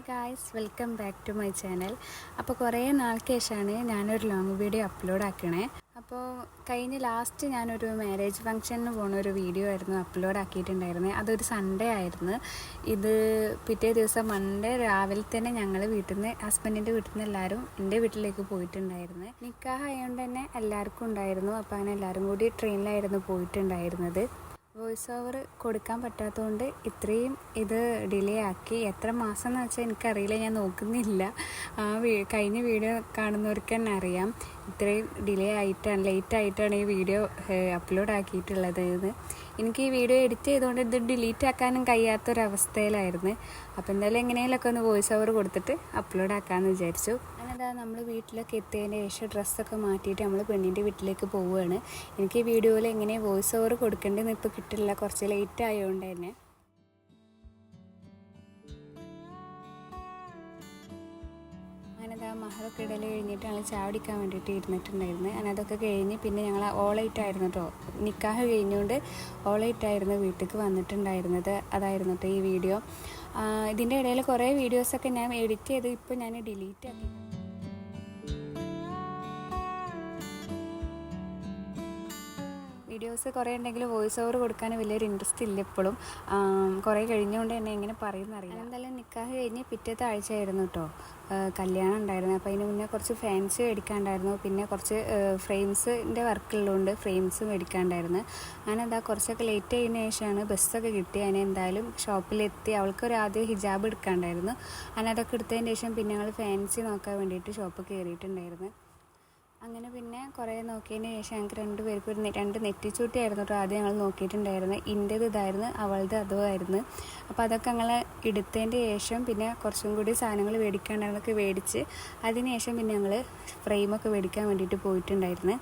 Guys, welcome back to my channel. അപ്പോൾ കുറേ നാൾക്ക് ശേഷമാണ് ഞാനൊരു ലോങ് വീഡിയോ അപ്ലോഡ് ആക്കണേ. അപ്പോൾ കഴിഞ്ഞ ലാസ്റ്റ് ഞാനൊരു മാരേജ് ഫംഗ്ഷന് പോകുന്ന ഒരു വീഡിയോ ആയിരുന്നു അപ്ലോഡ് ആക്കിയിട്ടുണ്ടായിരുന്നത്. അതൊരു സൺഡേ ആയിരുന്നു. ഇത് പിറ്റേ ദിവസം മൺഡേ രാവിലെ തന്നെ ഞങ്ങൾ വീട്ടിൽ നിന്ന് ഹസ്ബൻഡിൻ്റെ വീട്ടിൽ നിന്ന് എല്ലാവരും എൻ്റെ വീട്ടിലേക്ക് പോയിട്ടുണ്ടായിരുന്നു. നിക്കാഹ് ആയതുകൊണ്ട് തന്നെ എല്ലാവർക്കും ഉണ്ടായിരുന്നു. അപ്പോൾ അങ്ങനെ എല്ലാവരും കൂടി ട്രെയിനിലായിരുന്നു പോയിട്ടുണ്ടായിരുന്നത്. വോയിസ് ഓവർ കൊടുക്കാൻ പറ്റാത്തതുകൊണ്ട് ഇത്രയും ഇത് ഡിലേ ആക്കി. എത്ര മാസം എന്ന് വെച്ചാൽ എനിക്കറിയില്ല, ഞാൻ നോക്കുന്നില്ല. കഴിഞ്ഞ വീഡിയോ കാണുന്നവർക്ക് തന്നെ അറിയാം ഇത്രയും ലേറ്റ് ആയിട്ടാണ് ഈ വീഡിയോ അപ്ലോഡ് ആക്കിയിട്ടുള്ളത് എന്ന്. എനിക്ക് ഈ വീഡിയോ എഡിറ്റ് ചെയ്തുകൊണ്ട് ഇത് ഡിലീറ്റ് ആക്കാനും കഴിയാത്തൊരവസ്ഥയിലായിരുന്നു. അപ്പോൾ എന്തായാലും എങ്ങനെയെങ്കിലുമൊക്കെ ഒന്ന് വോയിസ് ഓവർ കൊടുത്തിട്ട് അപ്ലോഡ് ആക്കാമെന്ന് വിചാരിച്ചു. അങ്ങനെന്താ നമ്മൾ വീട്ടിലൊക്കെ എത്തിയതിന് ശേഷം ഡ്രസ്സൊക്കെ മാറ്റിയിട്ട് നമ്മൾ പെണ്ണിൻ്റെ വീട്ടിലേക്ക് പോവുകയാണ്. എനിക്ക് ഈ വീഡിയോയിൽ എങ്ങനെ വോയിസ് ഓവർ കൊടുക്കേണ്ടതെന്ന് ഇപ്പോൾ കിട്ടില്ല, കുറച്ച് ലേറ്റ് ആയതുകൊണ്ട് തന്നെ. മഹറൊക്കെ ഇടൽ കഴിഞ്ഞിട്ട് ഞങ്ങൾ ചാവടിക്കാൻ വേണ്ടിയിട്ട് ഇരുന്നിട്ടുണ്ടായിരുന്നു. അങ്ങനെ അതൊക്കെ കഴിഞ്ഞ് പിന്നെ ഞങ്ങൾ ഓളായിട്ടായിരുന്നു കേട്ടോ, നിക്കാഹ് കഴിഞ്ഞുകൊണ്ട് ഓളായിട്ടായിരുന്നു വീട്ടിലേക്ക് വന്നിട്ടുണ്ടായിരുന്നത്. അതായിരുന്നു കേട്ടോ ഈ വീഡിയോ. ഇതിൻ്റെ ഇടയിൽ കുറേ വീഡിയോസൊക്കെ ഞാൻ എഡിറ്റ് ചെയ്ത് ഇപ്പോൾ ഞാൻ ഡിലീറ്റ് ആക്കി. വീഡിയോസ് കുറേ ഉണ്ടെങ്കിലും വോയിസ് ഓവർ കൊടുക്കാൻ വലിയൊരു ഇൻട്രസ്റ്റ് ഇല്ല ഇപ്പോഴും. കുറേ കഴിഞ്ഞുകൊണ്ട് തന്നെ എങ്ങനെ പറയുന്നറിയില്ല. എന്തായാലും നിക്കാഹ് കഴിഞ്ഞ് പിറ്റത്തെ ആഴ്ചയായിരുന്നു കേട്ടോ കല്യാണം ഉണ്ടായിരുന്നു. അപ്പോൾ അതിന് മുന്നേ കുറച്ച് ഫാൻസ് മേടിക്കാണ്ടായിരുന്നു, പിന്നെ കുറച്ച് ഫ്രെയിംസിൻ്റെ വർക്കുള്ളതുകൊണ്ട് ഫ്രെയിംസ് മേടിക്കാണ്ടായിരുന്നു. അങ്ങനെ എന്താ കുറച്ചൊക്കെ ലേറ്റ് ആയതിനു ശേഷമാണ് ബസ്സൊക്കെ കിട്ടി. അതിന് എന്തായാലും ഷോപ്പിലെത്തി. അവൾക്കൊരു ആദ്യം ഹിജാബ് എടുക്കാണ്ടായിരുന്നു. അങ്ങനെ അതൊക്കെ എടുത്തതിന് ശേഷം പിന്നെ ഞങ്ങൾ ഫാൻസി നോക്കാൻ വേണ്ടിയിട്ട് ഷോപ്പ് കയറിയിട്ടുണ്ടായിരുന്നു. അങ്ങനെ പിന്നെ കുറേ നോക്കിയതിന് ശേഷം ഞങ്ങൾക്ക് രണ്ടുപേർക്കും രണ്ട് നെറ്റിച്ചൂട്ടിയായിരുന്നു കേട്ടോ ആദ്യം ഞങ്ങൾ നോക്കിയിട്ടുണ്ടായിരുന്നു. ഇൻ്റേത് ഇതായിരുന്നു, അവളുടെ അതുമായിരുന്നു. അപ്പോൾ അതൊക്കെ ഞങ്ങൾ എടുത്തതിൻ്റെ ശേഷം പിന്നെ കുറച്ചും കൂടി സാധനങ്ങൾ മേടിക്കാണ്ടായിരുന്നൊക്കെ മേടിച്ച് അതിന് ശേഷം പിന്നെ ഞങ്ങൾ ഫ്രെയിമൊക്കെ മേടിക്കാൻ വേണ്ടിയിട്ട് പോയിട്ടുണ്ടായിരുന്നു.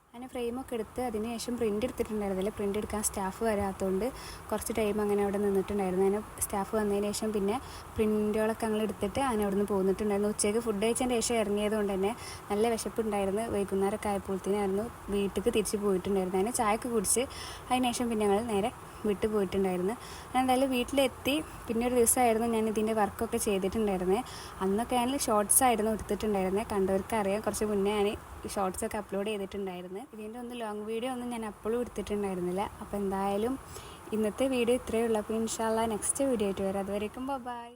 അങ്ങനെ ഫ്രെയിമൊക്കെ എടുത്ത് അതിന് ശേഷം പ്രിൻ്റ് എടുത്തിട്ടുണ്ടായിരുന്നില്ല. പ്രിൻ്റ് എടുക്കാൻ സ്റ്റാഫ് വരാത്തതുകൊണ്ട് കുറച്ച് ടൈം അങ്ങനെ അവിടെ നിന്നിട്ടുണ്ടായിരുന്നു. അങ്ങനെ സ്റ്റാഫ് വന്നതിന് ശേഷം പിന്നെ പ്രിൻ്റുകളൊക്കെ ഞങ്ങൾ എടുത്തിട്ട് അങ്ങനെ അവിടെ നിന്ന് പോന്നിട്ടുണ്ടായിരുന്നു. ഉച്ചയ്ക്ക് ഫുഡ് കഴിച്ചതിന് ശേഷം ഇറങ്ങിയത് കൊണ്ട് തന്നെ നല്ല വിശപ്പുണ്ടായിരുന്നു. വൈകുന്നേരമൊക്കെ ആയപ്പോഴത്തേനായിരുന്നു വീട്ടിലേക്ക് തിരിച്ച് പോയിട്ടുണ്ടായിരുന്നു. അങ്ങനെ ചായയൊക്കെ കുടിച്ച് അതിന് ശേഷം പിന്നെ ഞങ്ങൾ നേരെ വിട്ടു പോയിട്ടുണ്ടായിരുന്നു. എന്തായാലും വീട്ടിലെത്തി. പിന്നെ ഒരു ദിവസമായിരുന്നു ഞാൻ ഇതിൻ്റെ വർക്കൊക്കെ ചെയ്തിട്ടുണ്ടായിരുന്നത്. അന്നൊക്കെ ഞാൻ ഷോർട്സ് ആയിരുന്നു എടുത്തിട്ടുണ്ടായിരുന്നത്. കണ്ടവർക്ക് അറിയാം, കുറച്ച് മുന്നേ ഞാൻ ഷോർട്സൊക്കെ അപ്ലോഡ് ചെയ്തിട്ടുണ്ടായിരുന്നു. ഇതിൻ്റെ ഒന്നും ലോങ് വീഡിയോ ഒന്നും ഞാൻ അപ്പോഴും എടുത്തിട്ടുണ്ടായിരുന്നില്ല. അപ്പോൾ എന്തായാലും ഇന്നത്തെ വീഡിയോ ഇത്രയേ ഉള്ളൂ. അപ്പോൾ ഇൻഷാ അല്ലാഹ് നെക്സ്റ്റ് വീഡിയോ ആയിട്ട് വരാം. അതുവരേക്കും ബൈ.